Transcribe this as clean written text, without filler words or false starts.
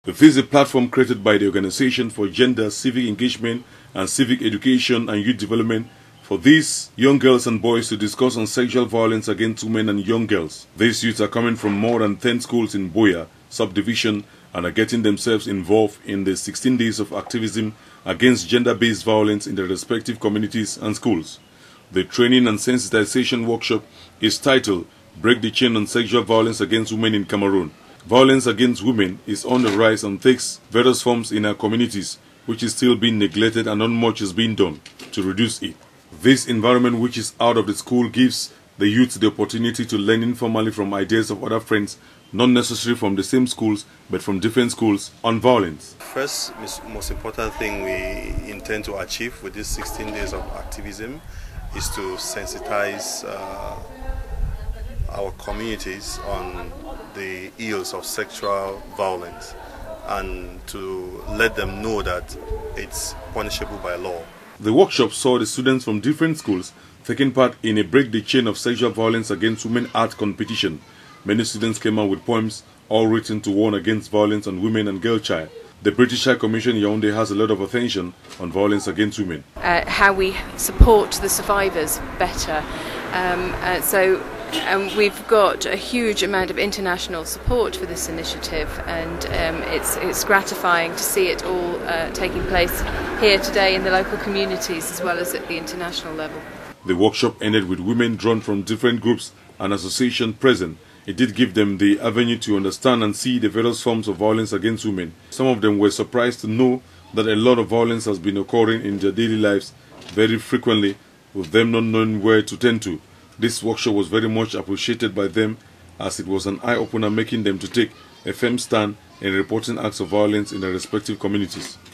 This is a platform created by the Organization for Gender, Civic Engagement and Civic Education and Youth Development for these young girls and boys to discuss on sexual violence against women and young girls. These youths are coming from more than 10 schools in Boya subdivision and are getting themselves involved in the 16 days of activism against gender-based violence in their respective communities and schools. The training and sensitization workshop is titled "Break the Chain on Sexual Violence Against Women in Cameroon." Violence against women is on the rise and takes various forms in our communities, which is still being neglected and not much is being done to reduce it. This environment, which is out of the school, gives the youth the opportunity to learn informally from ideas of other friends, not necessarily from the same schools, but from different schools, on violence. First, most important thing we intend to achieve with these 16 days of activism is to sensitize our communities on the ills of sexual violence and to let them know that it's punishable by law. The workshop saw the students from different schools taking part in a Break the Chain of Sexual Violence Against Women art competition. Many students came out with poems, all written to warn against violence on women and girl child. The British High Commission Yaoundé has a lot of attention on violence against women. How we support the survivors better. We've got a huge amount of international support for this initiative, and it's gratifying to see it all taking place here today in the local communities as well as at the international level. The workshop ended with women drawn from different groups and associations present. It did give them the avenue to understand and see the various forms of violence against women. Some of them were surprised to know that a lot of violence has been occurring in their daily lives very frequently, with them not knowing where to turn to. This workshop was very much appreciated by them, as it was an eye-opener, making them to take a firm stand in reporting acts of violence in their respective communities.